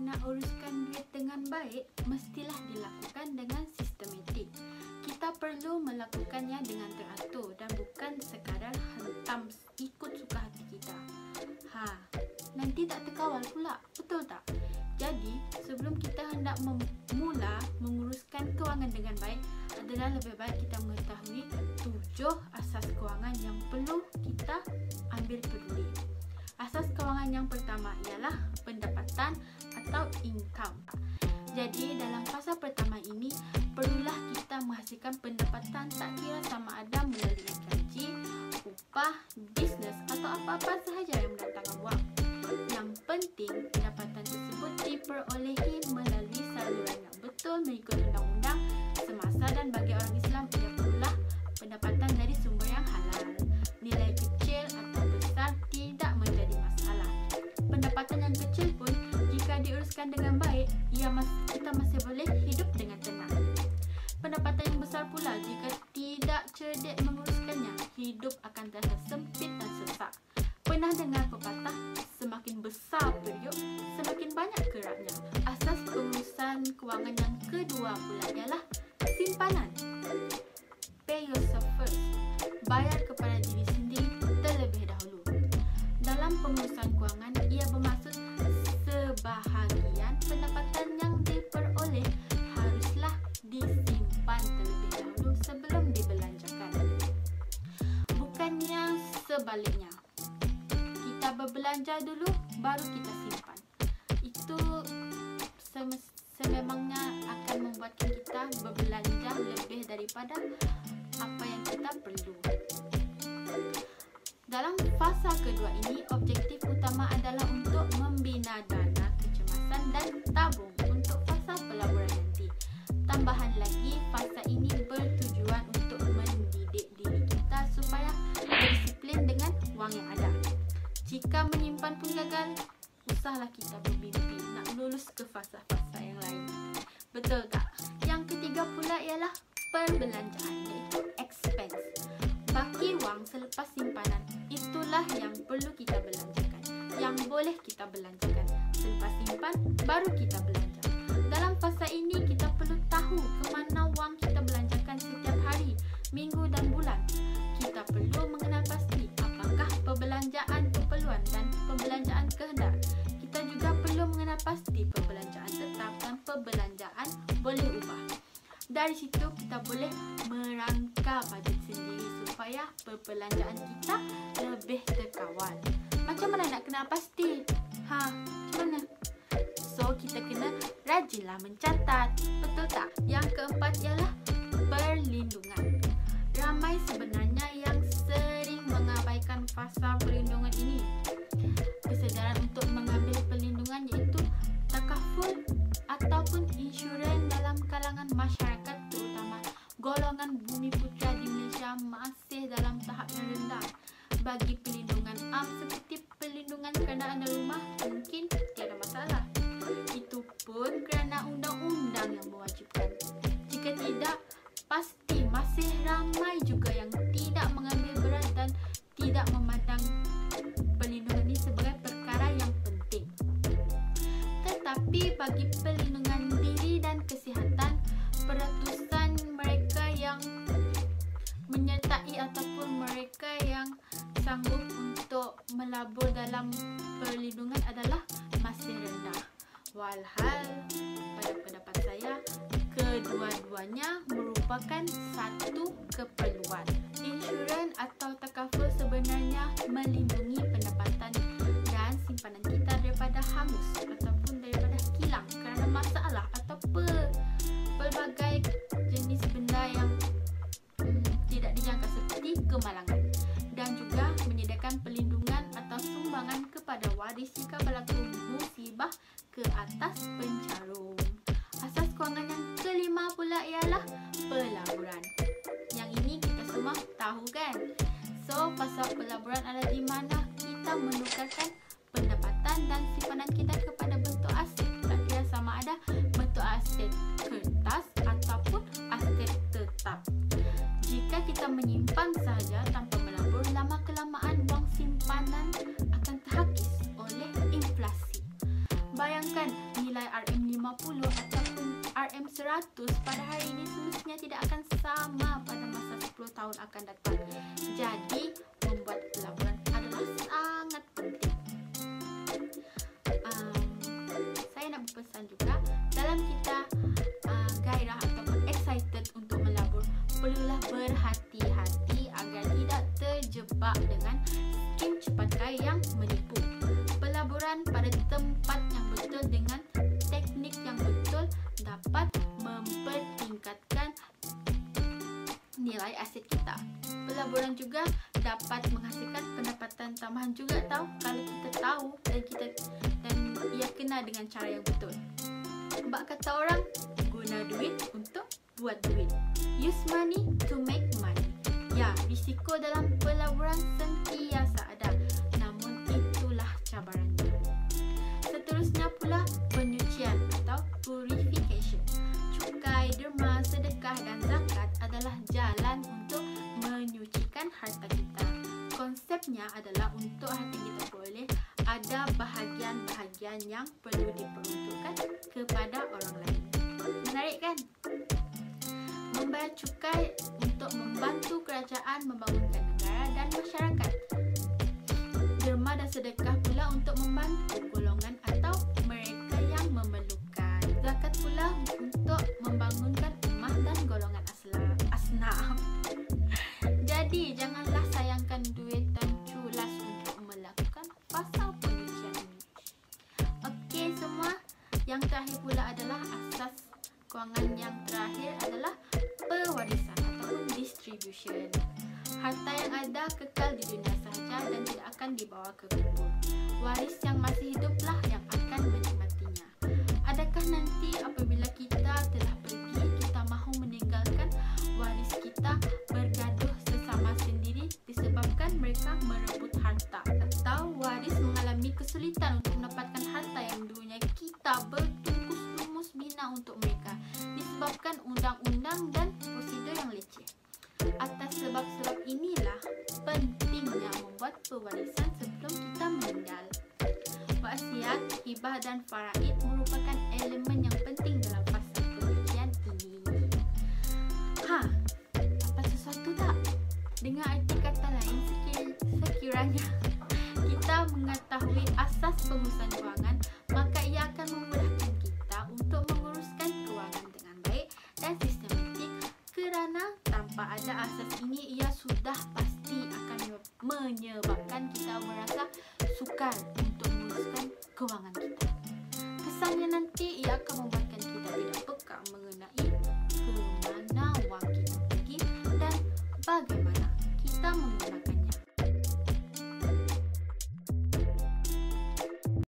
Nak uruskan duit dengan baik, mestilah dilakukan dengan sistematik. Kita perlu melakukannya dengan teratur dan bukan sekadar hentam ikut suka hati kita. Nanti tak terkawal pula, betul tak? Jadi, sebelum kita hendak memula menguruskan kewangan dengan baik, adalah lebih baik kita mengetahui 7 asas kewangan yang perlu kita ambil peduli. Asas kewangan yang pertama ialah pendapatan atau income. Jadi, dalam fasa pertama ini, perlulah kita menghasilkan pendapatan tak kira sama ada melalui gaji, upah, bisnes atau apa-apa sahaja yang mendatangkan wang. Yang penting, pendapatan tersebut diperolehi melalui saluran yang betul mengikut undang-undang semasa, dan bagi orang Islam ia perlulah pendapatan dari sumber yang halal. Nilai kecil atau besar tidak menjadi masalah. Pendapatan yang kecil pun jika diuruskan dengan baik, kita masih boleh hidup dengan tenang. Pendapatan yang besar pula jika tidak cerdik menguruskannya, hidup akan terasa sempit dan sesak. Pernah dengar pepatah, semakin besar periuk, semakin banyak geraknya. Asas pengurusan kewangan yang kedua pula ialah simpanan. Pay yourself first. Bayar kepada diri sendiri terlebih dahulu. Dalam pengurusan kewangan, ia bermaksud sebahagian pendapatan yang diperoleh haruslah disimpan terlebih dahulu sebelum dibelanjakan. Bukannya sebaliknya. Kita berbelanja dulu, baru kita simpan. Itu sememangnya akan membuatkan kita berbelanja lebih daripada apa yang kita perlu. Dalam fasa kedua ini, objektif utama adalah untuk membina dana kecemasan dan tabung untuk fasa pelaburan nanti. Tambahan lagi, fasa ini bertujuan untuk mendidik diri kita supaya berdisiplin dengan wang yang ada. Jika menyimpan pun gagal, usahlah kita bermimpi nak lulus ke fasa-fasa yang lain. Betul tak? Yang ketiga pula ialah perbelanjaan, iaitu expense. Baki wang selepas simpanan, itulah yang perlu kita belanjakan, yang boleh kita belanjakan. Selepas simpan, baru kita belanja. Dalam fasa ini, kita perlu tahu ke mana wang kita belanjakan setiap hari, minggu dan bulan. Kita perlu mengenal pasti apakah perbelanjaan keperluan dan perbelanjaan kehendak. Kita juga perlu mengenal pasti perbelanjaan tetap dan perbelanjaan boleh ubah. Dari situ kita boleh merangka bajet sendiri supaya perbelanjaan kita lebih terkawal. Macam mana nak kenal pasti? Macam mana? So, kita kena rajinlah mencatat. Betul tak? Yang keempat ialah perlindungan. Ramai sebenarnya yang sering mengabaikan fasa perlindungan ini. Kesedaran untuk mengambil perlindungan iaitu takaful ataupun insurans dalam kalangan masyarakat, terutama golongan bumi putra di Malaysia, masih dalam tahap yang rendah. Bagi perlindungan am seperti perlindungan kenderaan rumah mungkin tiada masalah. Itu pun kerana undang-undang yang mewajibkan. Jika tidak, pasti masih ramai juga yang tidak mengambil berat dan tidak memandang perlindungan ini sebagai perkara yang penting. Tetapi bagi perlindungan diri dan kesihatan, peratusan mereka yang menyertai ataupun mereka yang sanggup untuk melabur dalam perlindungan adalah masih rendah. Walhal, pada pendapat saya, kedua-duanya merupakan satu keperluan. Insurans atau takaful sebenarnya melindungi pendapatan dan simpanan kita daripada hangus ataupun daripada kilang kerana masalah atau pelbagai jenis benda yang tidak dijangka seperti kemalangan, dan juga menyediakan perlindungan atau sumbangan kepada waris jika berlaku musibah ke atas pencarum. Asas kewangan yang kelima pula ialah pelaburan. Yang ini kita semua tahu kan? So, fasa pelaburan adalah di mana kita menukarkan pendapatan dan simpanan kita kepada bentuk aset. Tak kira sama ada bentuk aset kertas ataupun aset tetap. Jika kita menyimpan sahaja tanpa melabur, lama-kelamaan wang simpanan akan terhakis oleh inflasi. Bayangkan nilai nilai RM50 ataupun RM100 pada hari ini semestinya tidak akan sama pada masa 10 tahun akan datang. Jadi, membuat pelaburan adalah sangat penting. Saya nak berpesan juga, dalam kita gairah ataupun excited untuk melabur, perlulah berhati-hati agar tidak terjebak dengan skim cepat kaya yang menipu. Pelaburan pada tempat yang betul dengan teknik yang betul dapat mempertingkatkan nilai aset kita. Pelaburan juga dapat menghasilkan pendapatan tambahan juga kalau kita tahu dan ia kena dengan cara yang betul. Bak kata orang, guna duit untuk buat duit. Use money to make money. Ya, risiko dalam pelaburan sentiasa ada, namun itulah cabarannya. Seterusnya pula penyucian atau purification. Cukai, derma, sedekah dan zakat adalah jalan untuk menyucikan harta kita. Konsepnya adalah untuk harta kita boleh ada bahagian-bahagian yang perlu diperuntukkan kepada orang lain. Menarik kan? Membayar cukai untuk membantu kerajaan membangunkan negara dan masyarakat. Derma dan sedekah pula untuk membantu golongan atau mereka yang memerlukan. Zakat pula untuk membangunkan ummah dan golongan asnaf. Jadi, janganlah sayangkan duit dan culas untuk melakukan fasa penyucian ini. Okey semua, yang terakhir pula adalah asas kewangan yang terakhir adalah pewarisan ataupun distribution. Harta yang ada kekal di dunia sahaja dan tidak akan dibawa ke kubur. Waris yang masih hiduplah yang akan menikmatinya. Adakah nanti apabila kita telah pergi, kita mahu meninggalkan waris kita bergaduh sesama sendiri disebabkan mereka merebut harta, atau waris mengalami kesulitan untuk mendapatkan harta yang dulunya kita bertungkus-lumus bina untuk mereka disebabkan undang-undang dan prosedur yang leceh. Atas sebab-sebab inilah pentingnya membuat pewarisan sebelum kita meninggal. Wasiat, hibah dan faraid merupakan elemen yang penting dalam fasa penyucian ini. Dapat sesuatu tak? Dengan arti kata lain, sekiranya kita mengetahui asas pengurusan kewangan, maka ia akan memudahkan kita untuk menguruskan kewangan dengan baik dan sistematik, kerana tanpa ada asas ini, ia sudah pasti akan menyebabkan kita merasa sukar untuk menguruskan kewangan kita. Kesannya nanti ia akan membuatkan kita tidak peka mengenai kemana wang kita pergi dan bagaimana kita menggunakan